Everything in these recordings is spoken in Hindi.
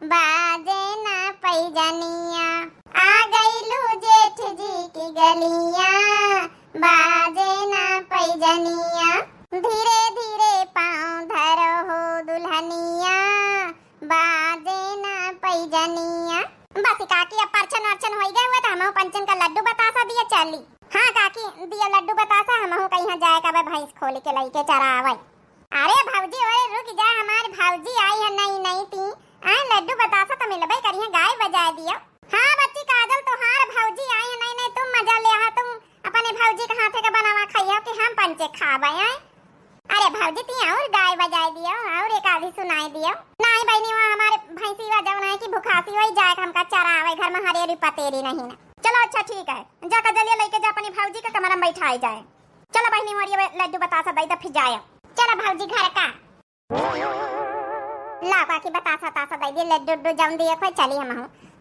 बाजे ना पैजनिया, आ गईलू जेठ जी की गलिया, बाजे ना पैजनिया, धीरे धीरे पाँव धरो हो दुल्हनिया, बाजे ना पैजनिया। बस काकी अब परछन अर्चन हो गए हुए तो हम पंचन का लड्डू बतासा दिया चली। हाँ काकी दिया लड्डू बतासा, हम कहीं जाए का भैंस खोल के लई के चरावे। अरे भौजी ओए रुक जा, हमारे भौजी आई है नई नई ती आ लड्डू बतासा तो मिलबे करिए, गाय बजा दियो। हाँ बच्ची काजल तोहार भौजी आई है नई नई, तुम मजा ले आ, तुम अपने भौजी के हाथे का बनावा खाइयो कि हम पंचे खाबे आए। अरे भौजी ती और गाय बजाई दियो और एक आधी सुनाई दियो। नहीं बहनी वहां हमारे भैंसी वा जवन है कि भुखासी वही जाए हमका चरावे, घर में हरेरी पतेरी नहीं ना। चलो अच्छा ठीक है, जा कजलिया लेके जा अपनी भौजी के कमरा में बैठाई जाए। चलो बहनी मोरिया लड्डू बतासा दई तो फिर जाए। चलो भौजी घर का लावा की बतासा तासा दई दे लड्डू जम दिए कोई चली हम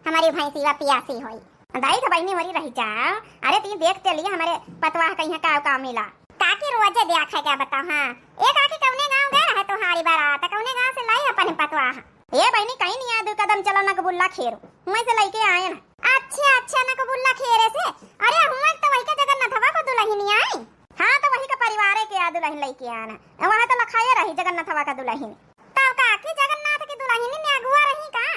हमारी भैंसी वा पियासी होई दाई तो बहनी मोरी रही जा। अरे ती देख चलिए हमारे पतवा कहीं का मिला काकी रोजे देखा क्या बताओ। हाँ एक आके कौने गांव गए रहे तुम्हारी बारात, कौने गांव से लाई अपन पतवा। ये बहनी कहीं नहीं आया, 2 कदम चलो ना कबुल्ला खेरो वहीं से लेके आए ना। अच्छा अच्छा ना कबुल्ला खेरे से, अरे हुआ तो वही के जगन्नाथवा को दुल्हन आई। हाँ तो वही का परिवार है के दुल्हन लेके आना, वहां तो लखाया रही जगन्नाथवा का दुल्हन। तब काकी जगन्नाथ की दुल्हन ने अगुआ रही का?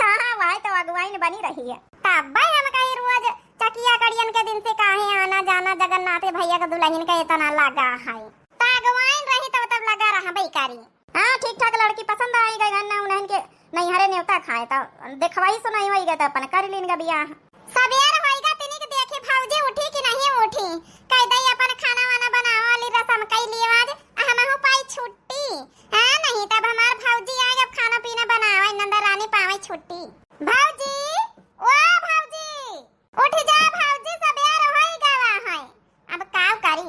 हाँ वही तो अगुवाई बनी रही है। तब भाई हम कहीं रोज चकिया कड़ियन के दिन से काहे आना जाना जगन्नाथ भैया का दुल्हन का इतना लगा है, अगुवाइन रही तब लगा रहा बेकारी। हाँ ठीक ठाक लड़की पसंद आई गई गन्ना उन्हन के नहीं हरे न्योता खाए तो देखवाई सुनाई होई गए तो अपन कर लीन का बियाह। सबेर होईगा तिनी के देखे भौजी उठी कि नहीं उठी, कह दई अपन खाना वाना बनावा वाली रसम कई लिए आज हमहु पाई छुट्टी। हां नहीं तब हमार भौजी आए जब खाना पीना बनावे नंदर रानी पावे छुट्टी। भौजी ओ भौजी उठ जा भौजी, सबेर होई गवा है अब का करी,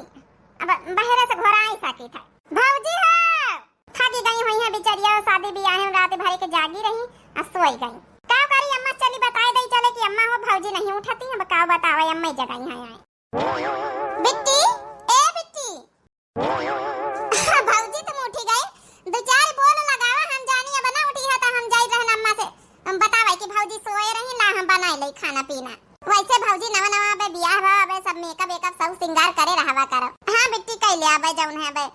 अब बहरे से घर आई सकी था। भौजी हो थकी गई हुई है बेचारिया, शादी ब्याह में रात भर के जागी रही और सोई गई। का करी अम्मा चली बताए दई चले कि अम्मा हो भौजी नहीं उठती है, बताओ बतावे अम्मा जगाई है आए। बिट्टी ए बिट्टी भौजी तुम उठी गई, 2-4 बोल लगावा, हम जानी अब ना उठी है तो हम जाई रहन अम्मा से हम बतावे कि भौजी सोए रही ला हम बनाई लई खाना पीना। वैसे भौजी नवा नवा बे ब्याह बा बे सब मेकअप सब श्रृंगार करे रहवा करो। हां बिट्टी कह ले आबे जौन है बे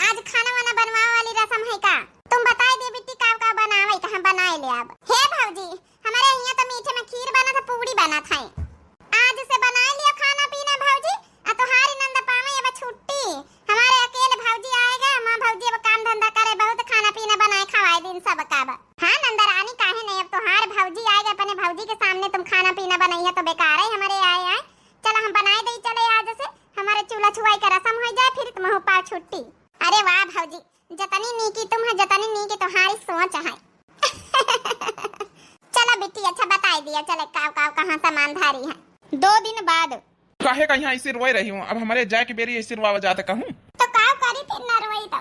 आज खाना वाना बनवा वाली रसम है का? तुम बताई दे बिट्टी का बनावे का हम बनाए ले अब। हे भौजी हमारे यहाँ तो मीठे में खीर बना था, पूरी बना था, आज से बनाए लिया खाना पीना भौजी। आ तोहारी नंद पावे अब छुट्टी, हमारे अकेले भौजी आएगा, मां भौजी अब काम धंधा करे बहुत खाना पीना बनाए खवाए दिन सब का। हां नंद रानी काहे नहीं, अब तोहार भौजी आएगा अपने भौजी के सामने तुम खाना पीना बनाइए तो बेकार है हमारे आए। चलो हम बनाए दे चले आज से हमारे चूल्हा छुआई का रसम हो जाए फिर तुम हो पा छुट्टी। अरे वाह भौजी जतनी नीकी तुम है जतनी नीकी तुम्हारी सोच है। चलो बिट्टी अच्छा बताई दिया, चले काव कहां सामान धारी है। 2 दिन बाद काहे कहीं ऐसे रोए रही हूँ, अब हमारे जाए के बेरी ऐसे रोवा जाता कहूँ तो काव करी फिर न रोई तो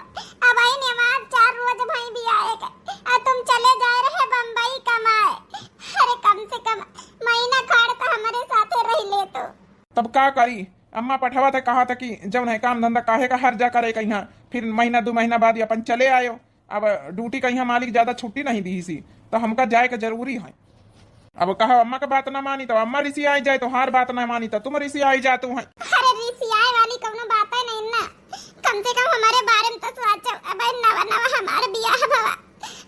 अब आई नमाज 4 रोज भाई भी आएगा और तुम चले जा रहे बम्बई कमाए। अरे कम से कम महीना खड़ तो हमारे साथे रह ले तो। तब का करी, अम्मा पठावा था कहा था कि जब नहीं काम धंधा काहे का हर जा करे कहीं, फिर महीना 2 महीना बाद अपन चले आयो। अब ड्यूटी कहीं मालिक ज्यादा छुट्टी नहीं दी सी तो हमका जाए का जरूरी है। अब कहा अम्मा का बात ना मानी तो अम्मा ऋषि आई जाए, तो हर बात ना मानी तो तुम ऋषि आई जातू है। अरे ऋषि आए वाली कौनो बात है नहीं ना, कम से कम हमारे बारे में तो सोचो। अब नवा हमारे ब्याह भवा,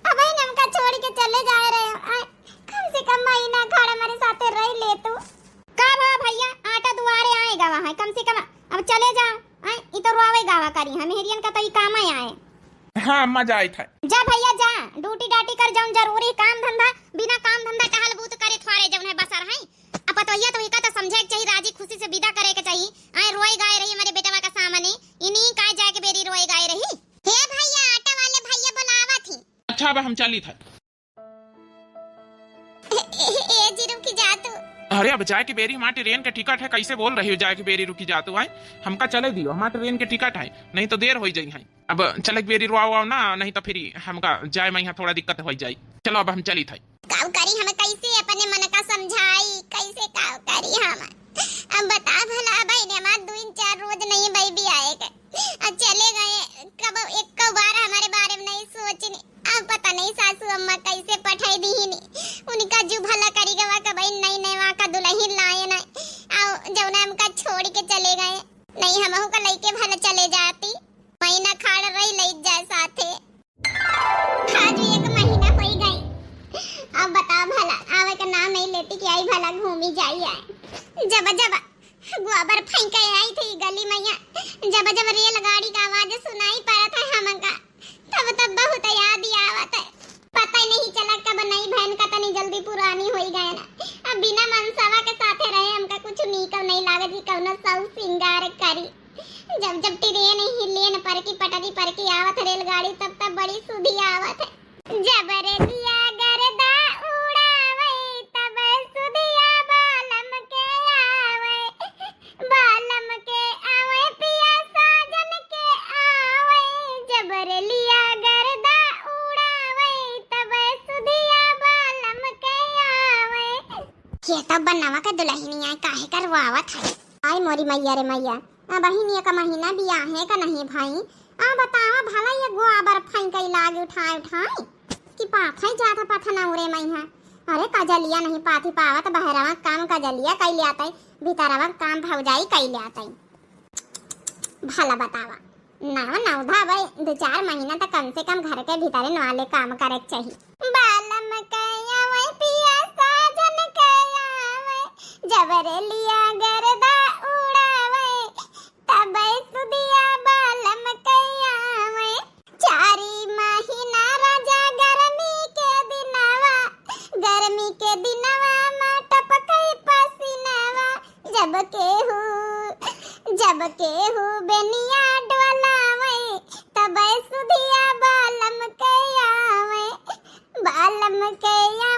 अब हमका छोड़ के चले जा रहे हो, कम से कम महीना खड़ हमारे साथे रह ले तू। का भैया आटा दुआरे आएगा वहां, कम से कम अब चले जाओ। ई तो रोवे गावा करी हम हेरियन का तो ई काम आए। हाँ अम्मा जाए था, जा भैया जा ड्यूटी डाटी कर जाऊं, जरूरी काम धंधा बिना काम धंधा टहल बूत करे थोड़े जौन है बसर है। अब पतोहिया तो इका तो समझे के चाहिए, राजी खुशी से विदा करे के चाहिए। आए रोई गाय रही हमारे बेटवा का सामने, इन्हीं का जाके बेरी रोई गाय रही। हे भैया आटा वाले भैया बुलावा थी। अच्छा अब हम चली था। ए जी रुकी जा तू। अरे अब जाए की बेरी हमारे ट्रेन के टिकट है, कैसे बोल रही हो जाए की बेरी रुकी जातू है, हमका चले दियो हमारे ट्रेन के टिकट है, नहीं तो देर हो जाई है। अब चले बेरी रुआओ ना, नहीं तो फिर हमका जाए में यहाँ थोड़ा दिक्कत हो जाए। चलो अब हम चली था। काव करी हमें कैसे अपने मन का समझाई, कैसे काव करी हम अब बता भला भाई ने हमारे 2-4 रोज नहीं भाई भी आएगा, चले गए कब एक बार हमारे बारे में नहीं सोचने। अब पता नहीं सासू अम्मा कैसे पठाई दी ही उनका जो भला करी गवा का भाई नई नई वहाँ का दुल्हन लाए ना आओ जौना हमका छोड़ के चले गए नहीं हमहू का लइके भला चले जाती महीना खाड़ रही ले जाए साथे आज भी 1 महीना हो गई अब बताओ भला आवे का नाम नहीं लेती कि आई भला घूमी जाई है जब जब गोबर फेंक आई थी गली मैया जब जब रेलगाड़ी का आवाज सुनाई पड़ा था हमका तब तब बहुत याद आवत है पता ही नहीं चला कब नई बहन का तनी जल्दी पुरानी हो गए ना अब बिना मनसावा के साथे रहे हमका कुछ नीक नहीं लागत कि कौनो सौ सिंगार करी जब जब ट्रेन हिलेन पर की पटरी पर की आवत रेलगाड़ी तब तब बड़ी सुधी आवत है जबर दिया गरदा उड़ावे तब सुधिया बालम के आवे पिया साजन के आवे जबर लिया गरदा उड़ावे तब सुधिया बालम के आवे के तब बनावा का दुल्हनिया काहे करवावत है आई मोरी मैया रे मैया बहिनिया का महीना बियाह है का नहीं भाई बतावा भला ये गोबर फेंक लागे उठाए कि पाथे जाता पथना उरे मैया अरे कजलिया नहीं पाथी पावत बहरावा काम कजलिया कैले आते भीतरवा काम भौजाई कैले आते भला बतावा नौधा भाई 2-4 महीना तक कम से कम घर के भीतर वाले काम करे चाहिए बालम कया वे पिया साजन कया वे जबर लिया गरदा उड़ावे तब सुदिया बालम कया वे 4 महीना राजा गर्मी के दिनवा में टपकई पसीनावा जब केहू बेनिया डोलावे तब सुधिया बालम कया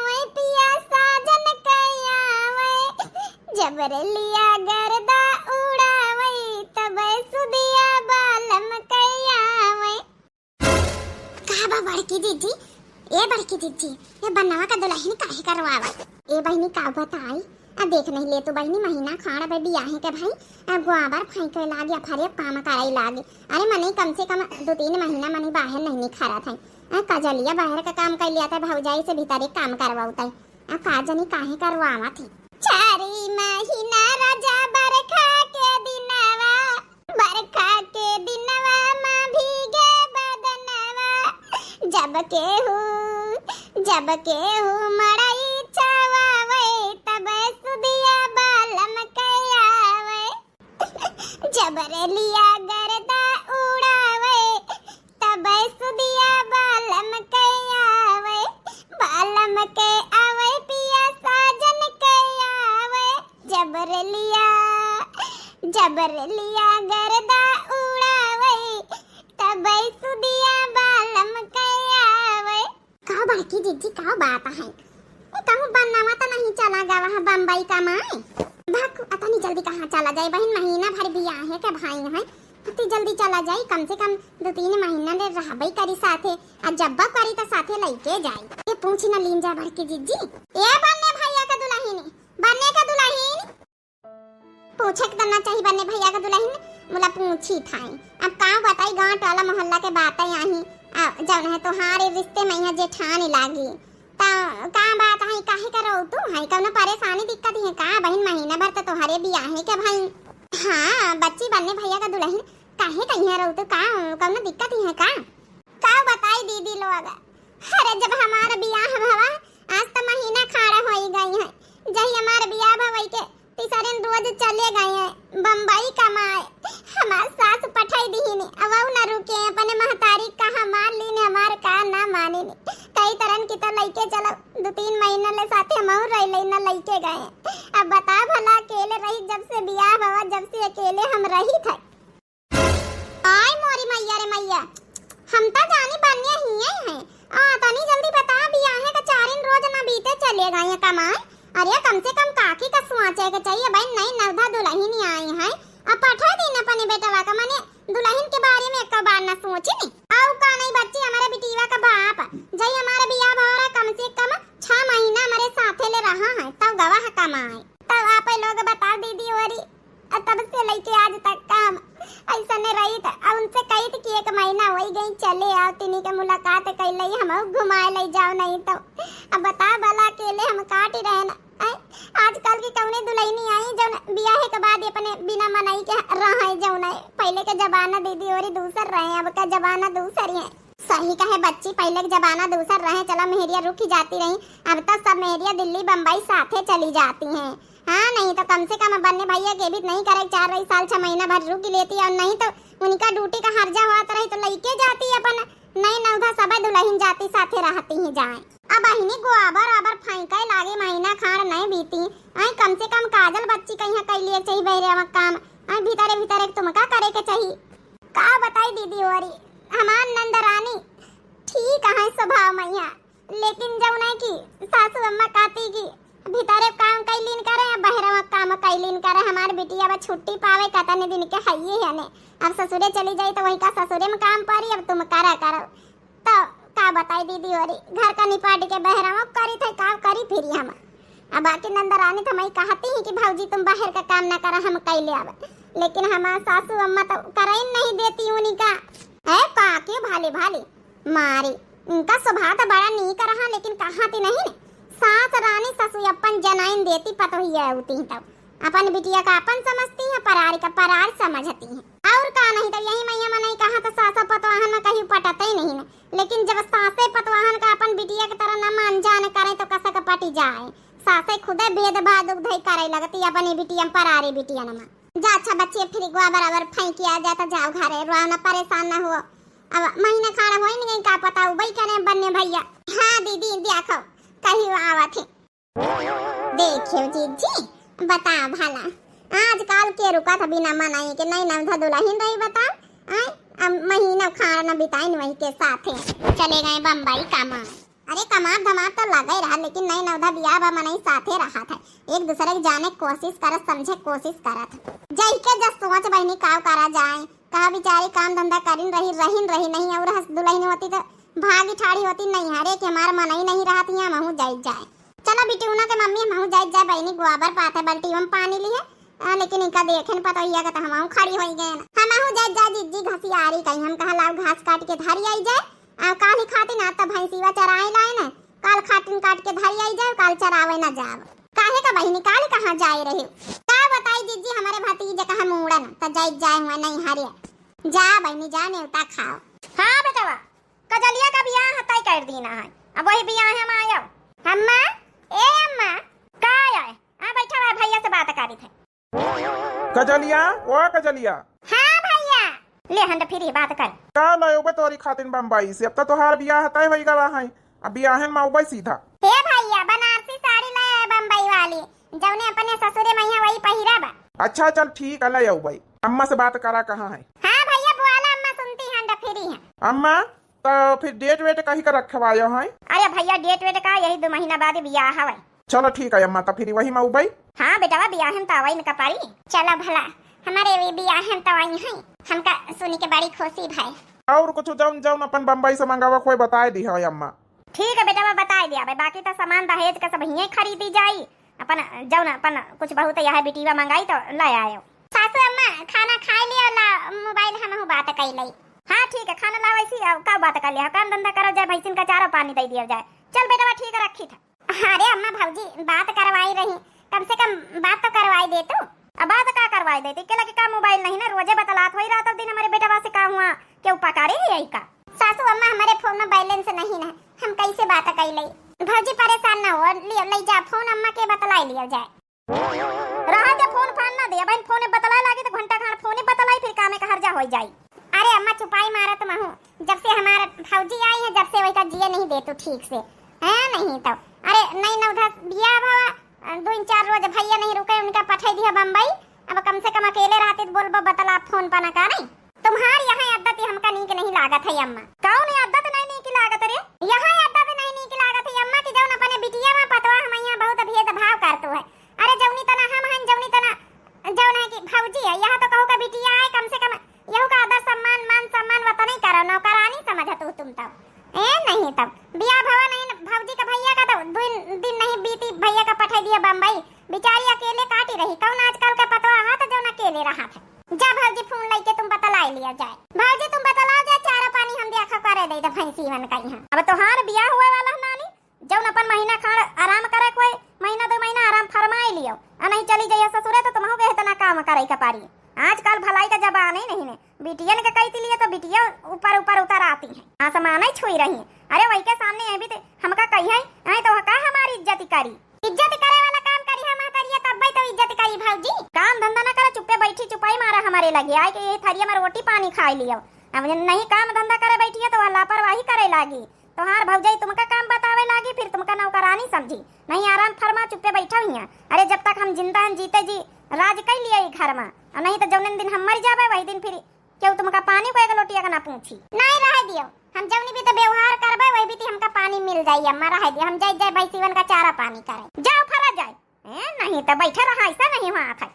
वे पिया साजन कया वे जबर लिया गरदा उड़ावे तब सुधिया बालम कया वे कहा बड़की दीदी बड़की दीदी ये बनावा का दुल्हन काहे करवावा बहनी का बताई देख नहीं ले तो बहनी महीना खाना पे बियाह के भाई गोबर फेंक लागे फरे काम कराई लागे अरे मने कम से कम 2-3 महीना मने बाहर नहीं खड़ा था कजलिया बाहर का काम कर लिया था भौजाई से भीतर काम करवाता है काजनी काहे करवावा थी 4 महीना राजा बरखा के दिनवा मां भीगे बदनवा जब केहू मड़ई चावावे तब सुधिया बालम कयावे जबर लिया गरदा उड़ावे तब सुधिया बालम कयावे बालम के आवे पिया साजन कयावे जबर लिया गरदा उड़ावे तब सुधिया बालम कयावे का बाकी दीदी का बात है कहूँ बनावा तो नहीं चला गया वहाँ बम्बई का माए भाग अतनी जल्दी कहाँ चला जाए बहन महीना भर बियाह है के भाई है अति जल्दी चला जाए कम से कम 2-3 महीना ले रहबई करी साथे आ जब्बा करी तो साथे लेके जाए ये पूछ न लीन जा बड़की दीदी ये बनने भैया का दुल्हन पूछे करना चाहिए बनने भैया का दुल्हन मुला पूछी था अब का बताई गांव टोला मोहल्ला के बातें आही जौन है तोहारे रिश्ते में यहाँ जेठानी लागी ता का बात है काहे करो तू है कौनो परेशानी दिक्कत है का बहन महीना भर तो तोहारे बियाह है के भाई हाँ बच्ची बनने भैया का दुल्हन काहे कहिया रहो तो का कौनो दिक्कत है का बताई दीदी लोग अरे जब हमारा बियाह भवा आज तो महीना खाड़ा हो गई है जही हमारा बियाह भवई के तीसरे रोज चले गए हैं बम्बई कमाए हमार सास पठाई दी ने अब न रुके अपने महतारी कहा मान ली ने हमार का ना माने ने कई तरह की तो लइके चलो 2-3 महीना ले साथे हम और रह लेना लइके गए अब बता भला अकेले रही जब से बियाह हुआ जब से अकेले हम रही थे आय मोरी मैया रे मैया हम तो जानी बनिया ही हैं तनी जल्दी बता बियाह का 4 रोज ना बीते चले गए कमाए अरे कम से कम काकी का सोचे के चाहिए भाई नई नवधा दुल्हन ही आई है अब पठा देना अपने बेटवा का माने दुल्हन के बारे में एक बार ना सोची नहीं आउ का नहीं बच्ची हमारे बिटीवा का बाप जई हमारा बियाह भौरा कम से कम 6 महीना हमारे साथे ले रहा है तब गवाह कमाए तब आप लोग बता दीदी औरी तब से लेके आज तक काम ऐसा ने रही था उनसे कही थी कि 1 महीना हो गई चले आओ तिनी के मुलाकात कैले हम घुमाए ले जाओ नहीं तो अब बता भला अकेले हम काट ही रहे ना। आजकल की कौने दुल्हनी आई जौन बियाह के बाद अपने बिना मनाई के रहे जौन है। पहले के जमाना दीदी और दूसर रहे, अब का जमाना दूसर है। सही कहे बच्ची, पहले के जमाना दूसर रहे। चला मेहरिया रुक जाती रही, अब तो सब मेहरिया दिल्ली बम्बई साथे चली जाती हैं। हाँ नहीं तो कम से कम बन्ने भैया के भी नहीं करे 4 साल 6 महीना भर रुक लेती, और नहीं तो उनका ड्यूटी का हर्जा होता रही तो लइके जाती अपन नई नौधा सब दुल्हन जाती साथे रहती ही जाए। अब बहिनी गोबर आबर फाइका लागे महीना खान नहीं बीती। आई कम से कम काजल बच्ची कहीं कर लिए चाहिए बहरे काम। आई भीतरे भीतरे तुमका करे के चाहिए। का बताई दीदी औरी हमार नंदरानी ठीक है स्वभाव मैया, लेकिन जब नहीं की सासू अम्मा कहती की भीतरे काम कैलीन करे बहरा काम कैलीन करे। हमार बिटिया अब छुट्टी पावे कतने दिन के हइये है ने। अब ससुरे चली जाई तो वही का ससुरे में काम पारी, अब तुम करा करो तो का बताई दीदी औरी घर का निपाट के बहरा करी थे का करी फिर हम। अब बाकी नंदरानी तो मैं कहती ही कि भाऊजी तुम बाहर का काम ना करा हम कैले अब, लेकिन हमार सासू अम्मा तो करे नहीं देती उन्हीं का है का के भाले भाले मारी। उनका स्वभाव तो बड़ा नीक रहा, लेकिन कहाती नहीं सास रानी ससु अपन जनाइन देती पतोहिया होती तब अपन बिटिया का अपन समझती है, परार का परार समझती है। और का नहीं तो यही मैया मन नहीं कहा तो सासा पतवाहन में कहीं पटता ही नहीं। लेकिन जब सासे पतवाहन का अपन बिटिया की तरह न मान जान करे तो कसा का पटी जाए। सासे खुदे भेदभाव दुग्धई करे लगती अपनी बिटिया परारी बिटिया न। जा अच्छा बच्चे फिर गुआ बराबर फेंक आ जाता जाओ घरे रोना परेशान न हो। अब महीना खाना हो नहीं का पता उबई करे बन्ने भैया। हाँ दीदी देखो कहीं आवा थे देखियो जीजी बता भला आजकल के रुका था बिना मनाई के नहीं नवधा दुल्हन रही बता। अब महीना खाना बिताइन वही के साथ चले गए बम्बई कमा। अरे कमार धमार तो लगा ही रहा, लेकिन नई नवधा बियाह बा मनाई साथे रहा था। एक दूसरे के जाने कोशिश करत समझे कोशिश करत जई के जस सोच बहनी काव करा जाए। कहा बेचारी काम धंधा करिन रही नहीं और दुल्हन होती तो भागी ठाड़ी होती नहीं। हरे के हमारा मन ही नहीं रहा थी महू जाई जाए। चलो बेटी उना के मम्मी महू जाई जाए बहनी गोबर पाते बाल्टी में पानी लिए, लेकिन इनका देखे पता ही है तो हम खड़ी हो गए हम महू जाई जाए जीजी घसी आ रही कहीं। हम कहा लाओ घास काट के धरी आई जाए। काल ही खाती ना तब भैंसीवा चराए लाए ना, काल खातिन काट के धरी आई जाए काल चरावे ना जाओ। काहे का बहनी काल कहाँ जाए रहे का बताई जीजी हमारे भतीजे कहा मुड़न तो जाई जाए हुआ नहीं हरे जा बहनी जा नेवता खाओ। हाँ बेटा कजलिया का बियाह तय कर दीना है, अब वही बियाह हम आयो। अम्मा ए अम्मा का आए आ बैठा है भैया से बात करी थे। कजलिया ओ कजलिया। हाँ भैया ले हंड फिर ही बात कर का लायो बे तोरी खातिन बम्बई से। अब तो तोहार बियाह तय होई गवा है, अब बियाहन में उबई सीधा। हे भैया बनारसी साड़ी ले आए बम्बई वाली जौने अपने ससुरे मैया वही पहिरा बा। अच्छा चल ठीक है ले उबई। अम्मा से बात करा कहाँ है। हाँ भैया बुआला अम्मा सुनती हंड फिर ही है। अम्मा तो फिर डेट वेट कहीं का रखवायो है। अरे भैया डेट वेट का यही 2 महीना बाद बियाह हवे। चलो ठीक है अम्मा तो फिर वही में उबई। हाँ बेटा बियाहन तो वही न पारी। चलो भला हमारे भी बियाहन तो वही है, हमका सुनी के बड़ी खुशी भाई। और कुछ जौन जौन अपन बम्बई से मंगावा कोई बताए दी है अम्मा। ठीक है बेटा बता दिया। बाकी तो सामान दहेज का सब यहीं खरीदी जाई। अपन जौन अपन कुछ बहुत यह बिटिया मंगाई तो ले आयो। सासू अम्मा खाना खा लिया ला मोबाइल हम बात कर ली। हाँ ठीक है खाना ला वैसी का बात कर लिया काम धंधा करो जाए भैंसिन का चारा पानी दे दिया जाए। चल बेटा ठीक है रखी था। अरे अम्मा भाऊजी बात करवाई रही, कम से कम बात तो करवाई दे तू। अब बात का करवाई देती के लगे का मोबाइल नहीं ना रोजे बतलात हो ही रहा था दिन हमारे बेटा वासे का हुआ क्यों पकारे यही का। सासू अम्मा हमारे फोन में बैलेंस नहीं ना, हम कैसे बात कर ले। भाजी परेशान ना हो ले जा फोन अम्मा के बतलाई लिया जाए। रहा दे फोन फान ना दे बहन फोन बतला लागे तो घंटा खान फोन बतलाई फिर कामे का हर्जा हो जाई। अरे अम्मा चुपाई मारत महू जब से हमारा फौजी आई है जब से वही का जिए नहीं दे तू ठीक से है नहीं तो। अरे नहीं नवधा बियाह भावा 2-4 रोज भैया नहीं रुके उनका पठाई दिया बम्बई। अब कम से कम अकेले रहते तो बोल बतला फोन पना का नहीं। तुम्हारी यहाँ आदत हमका नीक नहीं लागत है अम्मा। कौन आदत नहीं नीक लागत रे यहाँ आदत नहीं नीक लागत है अम्मा की जौन अपने बिटिया में पतवा हम यहाँ बहुत भेदभाव करतो है। अरे जौनी तना हम हन जौनी तना जौन है कि भौजी है यहाँ तो कहो का बिटिया है कम से कम यहू का आदर सम्मान मान सम्मान वत नहीं करो नौकरानी समझत हो तुम तब ए नहीं तब बियाह भवा नहीं भौजी का भैया का तो 2 दिन नहीं बीती भैया का पठाई दिया बम्बई बेचारी अकेले काटी रही। कौन आजकल का पतवा हाथ जो अकेले रहा था। जा भौजी फोन लेके तुम बतला लिया जाए। भौजी तुम बतला जाए चारा पानी हम देखा करे दे अपन महीना खाड़ आराम करे कोई महीना 2 महीना आराम फरमाए लियो आ नहीं चली जाइए ससुरे तो तुमहु के इतना काम करे का पारी। आजकल भलाई का जमाना ही नहीं है। बिटियन के कहती लिए तो बिटिया ऊपर ऊपर उतर आती हैं, आसमान ही छुई रही हैं। अरे वही के सामने ये भी तो हमका कही है नहीं तो का हमारी इज्जत करी, इज्जत करे वाला काम करी हम करिए तब भाई तो इज्जत करी। भौजी काम धंधा ना करे चुप्पे बैठी चुपाई मारा हमारे लगे आए कि ये थरिया में रोटी पानी खाई लियो। अब नहीं काम धंधा करे बैठी है तो लापरवाही करे लागी तो हार भौजाई तुमका काम बतावे लागी, फिर तुमका नौकरानी समझी। नहीं आराम फरमा चुप्पे बैठा हुई हैं। अरे जब तक हम जिंदा हैं जीते जी राज कर लिया घर में, और नहीं तो जौन दिन हम मर जावे वही दिन फिर क्यों तुमका पानी को एक लोटिया का ना पूछी। नहीं रह दियो हम जौनी भी तो व्यवहार करबे वही भी हमका पानी मिल जाई। अम्मा रह दियो हम जाई भाई सीवन का चारा पानी करे जाओ फरा जाए नहीं तो बैठे रहा ऐसा नहीं हुआ था।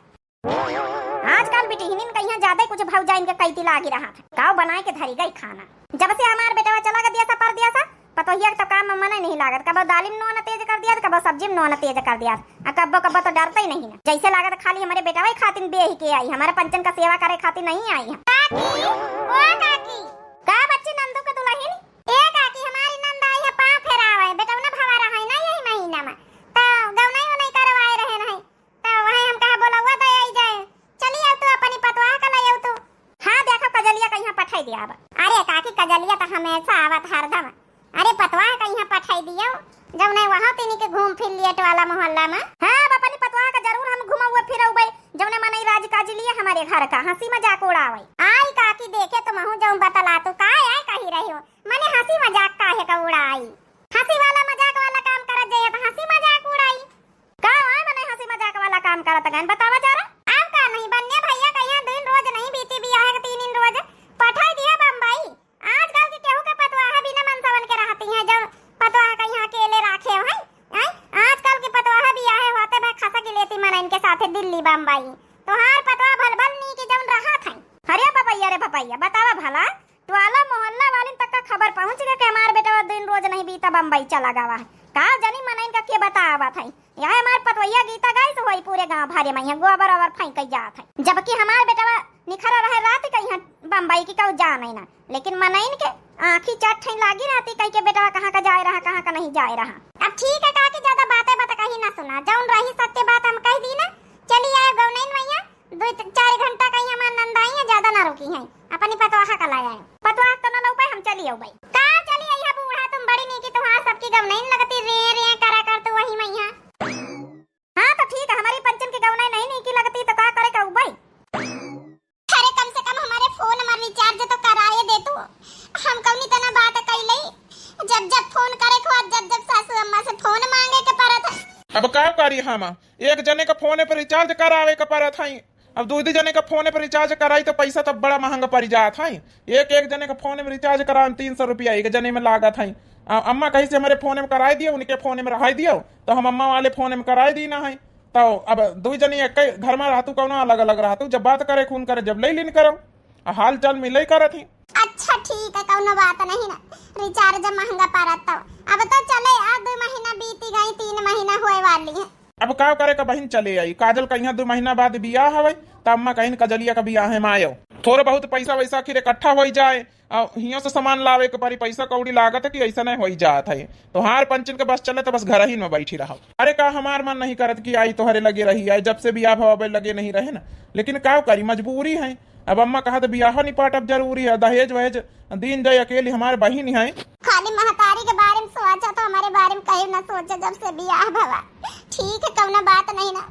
आजकल बेटी हिनिन कहीं ज्यादा कुछ भौजा इनके कैती लागी रहा था। गाँव बनाए के धरी गई खाना जब से हमार बेटा चला दिया सा पर दिया सा पतोहिया तो काम मन नहीं लागत। कब दालिम नोन तेज कर दिया कब सब्जी में नोन तेज कर दिया कब तो डरता ही नहीं है। जैसे लागत खाली हमारे बेटा वही खातिर बेही के आई, हमारे पंचन का सेवा करे खातिर नहीं आई है। काकी ओ काकी का बच्ची नंदू के दुल्हन ए काकी हमारी नंद आई है पांव फेरावे बेटा ना भवा रहा है ना यही महीना में तो गौनाई नहीं करवाए रहे नहीं तो वही हम कहा बोला हुआ तो आई जाए चली आओ तो अपनी पतवाह का ले आओ तो। हां देखो कजलिया कहीं पठाई दिया। अब अरे काकी कजलिया तो हमेशा आवत हरदम। अरे पतवाह कहीं पठाई दियो जब नहीं वहां तीनी के घूम फिर लिए वाला मोहल्ला में। हां अपनी पतवाह का जरूर हम घुमावे फिरौबे जब ने मनई राज काज लिए हमारे घर का हंसी मजाक उड़ावे। आई काकी देखे तो महू जाऊं बतला तो का आए कही रही हो माने हंसी मजाक काहे का उड़ाई। हंसी वाला मजाक वाला काम करत जाए तो हंसी मजाक उड़ाई का आए माने हंसी मजाक वाला काम करत गन बतावा जरा। आप का नहीं बनने भैया कहिया दिन रोज नहीं बीती बियाह के 3 दिन रोज पठाई दिया बम्बई। आजकल के केहू के पतवाह बिना मनसवन के रहती हैं जब पतवाह कहीं अकेले राखे हो हैं। आजकल के पतवाह बियाह होते भाई खसा की लेती मन इनके साथे दिल्ली बम्बई तो हार पतवाह भलभल नी के जौन रहा था। अरे पपैया बतावा भला टवाला मोहल्ला वाली तक का खबर पहुंच गया कि हमार बेटा दिन रोज नहीं बीता बम्बई चला गवा है का जानी मन इनका के बतावा था। यह हमार पतवैया गीता गाई तो वही पूरे गांव भारे में गोबर ओबर फेंक जात है जबकि हमार बेटा निखरा रहे रात कहीं बम्बई की कऊ जा नहीं ना लेकिन मनइन के आंखी चट लागी रहती कहीं के बेटा कहाँ का जाए रहा कहाँ का नहीं जाए रहा। अब ठीक है काकी ज्यादा बातें बता कहीं ना सुना जौन रही सत्य बात हम कह दी ना। चली आए गौनैन भैया 2-4 घंटा कहीं हमार नंदाई है ज्यादा ना रुकी है अपनी पतवाह का लाया है पतवाह तो ना लौपाई हम चली आओ भाई का चली आई बूढ़ा तुम बड़ी नहीं की तुम्हारा सबकी गौनैन लगती रे करा कर तो वही मैया। हाँ तो ठीक है हमारी पंचम की गौनैन नहीं की लगती तो का करे का भाई। अरे कम से कम हमारे फोन में रिचार्ज तो कराए दे तू हम कौनी तना बात कई लई जब फोन करे खो जब सासू अम्मा से फोन मांगे के परत। अब का करी हम एक जने का फोन पर रिचार्ज करावे के परत है। अब 2 जने का फोन पर रिचार्ज कराई तो पैसा तो बड़ा महंगा पड़ जात है। एक जने का फोन में रिचार्ज करा 300 रुपया एक जने में लागत है। अम्मा कहीं से हमारे फोन में कराई दियो उनके फोन में रहा दियो तो हम अम्मा वाले फोन में कराई दी ना है तो अब 2 जने एक घर में रहतू कौन अलग अलग रहतू जब बात करे खून करे जब ले लिन करो हाल चाल मिले करत ही। अच्छा ठीक है कौनो बात नहीं ना रिचार्ज महंगा पड़त तो अब तो चले 2 महीना बीती गई 3 महीना होए वाली है। अब का करे का बहन चले आई काजल कहीं 2 महीना बाद बियाह हवे तो अम्मा कहीं कजलिया का बियाह में आयो थोड़ा बहुत पैसा वैसा आखिर इकट्ठा हो जाए हियों से सामान लावे के पारी पैसा कौड़ी लागत है कि ऐसा नहीं हो जात है तो हार पंचन के बस चले तो बस घर ही में बैठी रहो। अरे का हमार मन नहीं करत कि आई तो हरे लगे रही आई जब से बियाह भवे लगे नहीं रहे ना लेकिन का करी मजबूरी है। अब अम्मा कहा तो बियाह निपाट अब जरूरी है दहेज वहेज दिन जाए अकेली हमारे बहन है। खाली महतारी के बारे में सोचा तो हमारे बारे में कहीं ना सोचा जब से बियाह भवा। ठीक है कौनो बात नहीं ना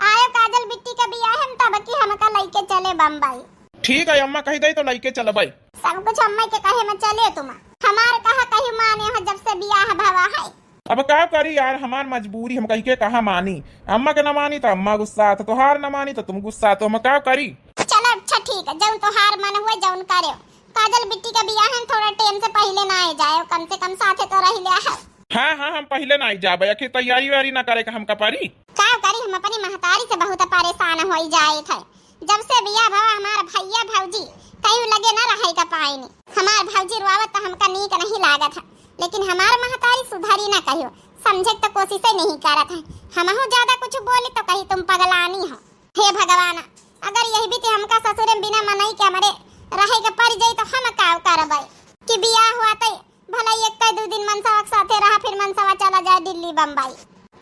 आयो काजल बिट्टी का बियाह हम तब की हमका लेके चले बम्बई। ठीक है अम्मा कही दई तो लेके चल भाई सब कुछ अम्मा के कहे में चले तुम हमारे कहा कहीं माने हो जब से बियाह भवा है। अब क्या करी यार हमार मजबूरी हम कहीं के कहा मानी अम्मा के न मानी तो अम्मा गुस्सा तो हार न मानी तो तुम गुस्सा तो हम क्या करी। चलो अच्छा ठीक है जौन तो हार मन हुए जौन करे काजल बिट्टी का बियाह हम थोड़ा टाइम से पहले ना आ जाए कम से कम साथे तो रह लिया है। हाँ हम पहले ना जाबे आखिर तैयारी वारी ना करे का हम कपारी का करी हम अपनी महतारी से बहुत परेशान हो जाए थे जब से बियाह भवा हमार भैया भौजी कहीं लगे ना रहे का पाई हमार भौजी रुआवत तो हमका नीक नहीं लागत है लेकिन हमार महतारी सुधारी ना कहियो समझे तो कोशिश नहीं करत है हमहु ज्यादा कुछ बोली तो कहीं तुम पगलानी हो। हे भगवान अगर यही भी हमका ससुर बिना मनई के हमारे रहे के पड़ जाई तो हम का करबै कि बियाह हुआ तो भला एक का 2 दिन मनसावा के साथे रहा, फिर मनसावा चला जाए दिल्ली बम्बई।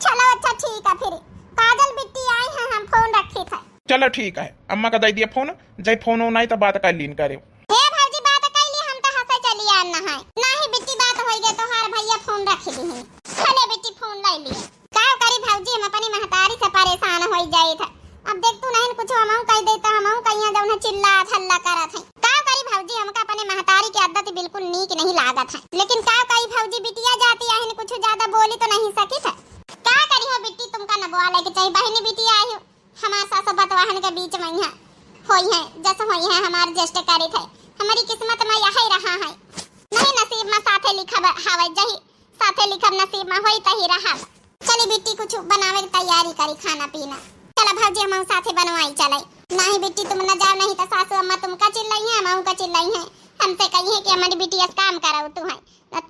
चलो अच्छा ठीक है, फिर काजल बिट्टी आई है, हम फोन रखे थे। चलो ठीक है, अम्मा का दे दिया फोन, जब फोन हो नहीं तो बात कर लीन करे। हे भौजी बात कर ली, हम तो हंसे चली आना है ना ही बिट्टी बात होई गए तो हार भैया फोन रख दी है। चले बिट्टी फोन ले लिए, का करी भौजी हम अपनी महतारी से परेशान हो जाए थे। अब देख तू नहीं कुछ हमहू कह देता, हमहू कहिया जौन चिल्ला हल्ला करत है। का करी भौजी हमका अपने महतारी की आदत बिल्कुल नीक नहीं लागत है, लेकिन का करी भौजी बिटिया जाती है कुछ ज्यादा बोली तो नहीं सकी थे। का करी हो बिट्टी, तुमका न बोला लेके चाहिए, बहनी बिटिया आई हो हमार सास बतवाहन के बीच में है होई है, जैसे होई है हमार ज्येष्ठ करी थे। हमारी किस्मत में यही रहा है, नहीं नसीब में साथे लिखब हवे, जही साथे लिखब नसीब में होई तही रहा। चली बिट्टी कुछ बनावे की तैयारी करी, खाना पीना। चला भौजी हम साथे बनवाई चले। नहीं बिट्टी तुम न जाओ, नहीं तो सासू अम्मा तुमका चिल्लाई है, हम का चिल्लाई है। हमसे कही है कि हमारी बिटिया काम कराओ तू है,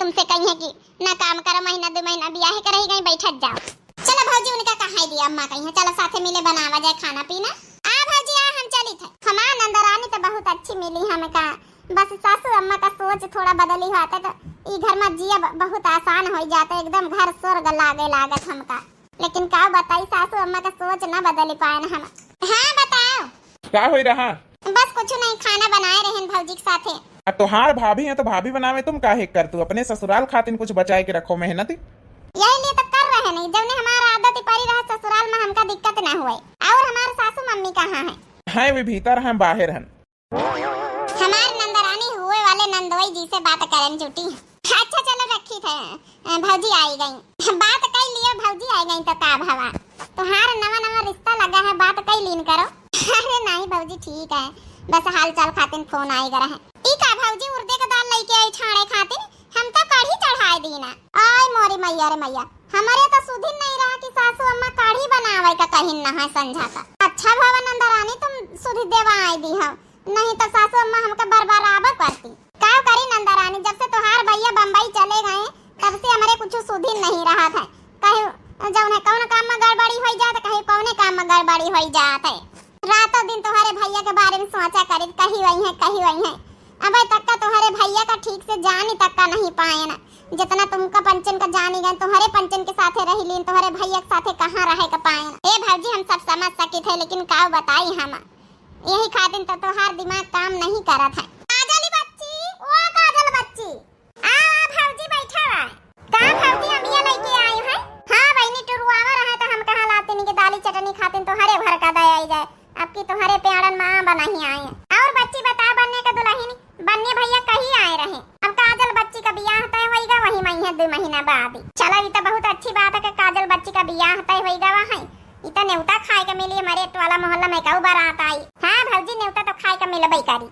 तुमसे कही है कि ना काम करो, महीना 2 महीना ब्याह कर रही गई बैठत जाओ। चलो भौजी उनका कहा दिया, अम्मा कही है चलो साथे मिले बनावा जाए खाना पीना। आ भौजी आ, हम चली थे। हमार नंदरानी तो बहुत अच्छी मिली हमें का, बस सासू अम्मा का सोच थोड़ा बदली होता तो ई घर में जिया बहुत आसान हो जाता, एकदम घर स्वर्ग लागे लागत हमका। लेकिन का बताई सासू अम्मा का सोच ना बदल पाए ना हम। हाँ बताओ क्या हो रहा? बस कुछ नहीं, खाना बनाए रहे भौजी के साथे। अब तोहार भाभी है तो भाभी बनावे, तुम काहे कर तू अपने ससुराल खातिर कुछ बचाए के रखो मेहनती। यही लिए तो कर रहे नहीं, जब ने हमारा आदत पड़ी रहा ससुराल में हमका दिक्कत ना हुए। और हमारे सासू मम्मी कहाँ है? हैं वे भीतर हैं बाहर हैं। हमारे नंदरानी हुए वाले नंदोई जी से बात करन जुटी है। अच्छा चलो रखी थे, भौजी आई गई, बात कर लियो भौजी आई गई तो का भवा तुम्हारा नवा नवा रिश्ता लगा है, बात कर लीन करो। अरे नहीं भौजी ठीक है, बस हाल चाल खातिर फोन आई गरा है। ठीक है भौजी उर्दे का दाल लेके आई छाड़े खातिर, हम तो कढ़ी चढ़ाए दीना। आय मोरी मैया रे मैया, हमारे तो सुधिन नहीं रहा कि सासू अम्मा कढ़ी बनावे का कहीं ना है संझा का। अच्छा भवा नंदरानी तुम सुधि देवा आई दी हो, नहीं तो सासू अम्मा हमका बरबराबर करती। का करी नंदरानी, जब से तोहार भैया बम्बई चले गए तब से हमारे कुछ सुधिन नहीं रहा था। कहे जौन है कौन काम में गड़बड़ी हो जात, कहे कौने काम में गड़बड़ी हो जात है। रातों दिन तुम्हारे भैया के बारे में सोचा करी, कही वही है कही वही है। अब तक का तुम्हारे भैया का ठीक से जान ही तक का नहीं पाए ना, जितना तुमका पंचन का जानी गए, तुम्हारे पंचन के साथे रही लीन, तुम्हारे भैया के साथे कहाँ रहे का पाए ना। ए भौजी हम सब समझ सके थे, लेकिन का बताई हम यही खातिर तो तोहार दिमाग काम नहीं करत है। काजल बच्ची, ओ काजल बच्ची आ भौजी बैठा है। का भौजी हम ये लेके आई है? हां बहनी टुरुआवा रहा तो हम कहां लाते नहीं के दाली चटनी खातिर तो हरे भर का दे आई जाए, अब की तुम्हारे प्यारन मां बनाही आए हैं। और बच्ची बता बनने का दुल्हन बनने भैया कहीं आए रहे, अब काजल बच्ची का बियाह तय होएगा वही महीने 2 महीना बाद। चलो ये तो बहुत अच्छी बात है कि काजल बच्ची का बियाह तय होएगा वहां, इतना न्योता खाए के मिली हमारे वाला मोहल्ला में कऊ बारात आई। हां भौजी न्योता तो खाए के मिलबई करी।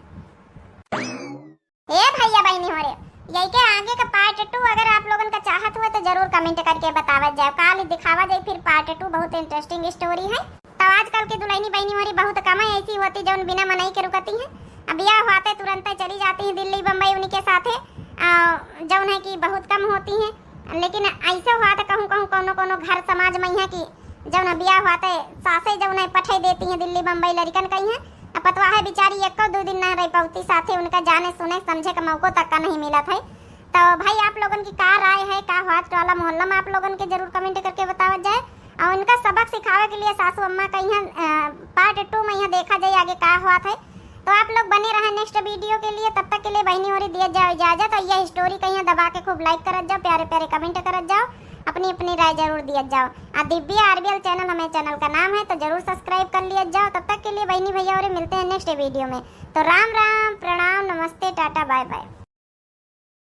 ए भैया बहनी हो रे, यही के आगे का पार्ट 2 अगर आप लोगन का चाहत हुआ तो जरूर कमेंट करके बतावत जाओ, काल दिखावा जाए फिर पार्ट 2 बहुत इंटरेस्टिंग स्टोरी है। तो आजकल की दुल्हनी बहनी हो रही बहुत कम ऐसी होती जो बिना मनाई के रुकती है, अब ब्याह होते तुरंत चली जाती हैं दिल्ली बम्बई उन्हीं के साथे, जौन है कि बहुत कम होती हैं। लेकिन ऐसे हुआ तो कहूँ कहूँ कोनो कोनो घर समाज में है कि जौन ब्याह होते सासे जौन है पठे देती हैं दिल्ली बम्बई लड़कन कहीं है, पतवा है बेचारी 1-2 दिन न रह पाती साथे, उनका जाने सुने समझे का मौका तक का नहीं मिला था। तो भाई आप लोगन की क्या राय है, क्या हुआ वाला मोहल्ला में आप लोगन के जरूर कमेंट करके बतावा जाए। और उनका सबक सिखावे के लिए सासू अम्मा का यहाँ पार्ट 2 में यहाँ देखा जाए आगे क्या हुआ था। तो आप लोग बने रहे नेक्स्ट वीडियो के लिए, तब तक के लिए बहनी हो रही दिया जाओ इजाजत। और यह स्टोरी कहीं दबा के खूब लाइक करत जाओ, प्यारे प्यारे कमेंट करत जाओ, अपनी अपनी राय जरूर दिया जाओ। और दिव्या आरबीएल चैनल हमें चैनल का नाम है, तो जरूर सब्सक्राइब कर लिया जाओ। तब तक के लिए बहनी भैया और मिलते हैं नेक्स्ट वीडियो में। तो राम राम, प्रणाम, नमस्ते, टाटा, बाय बाय।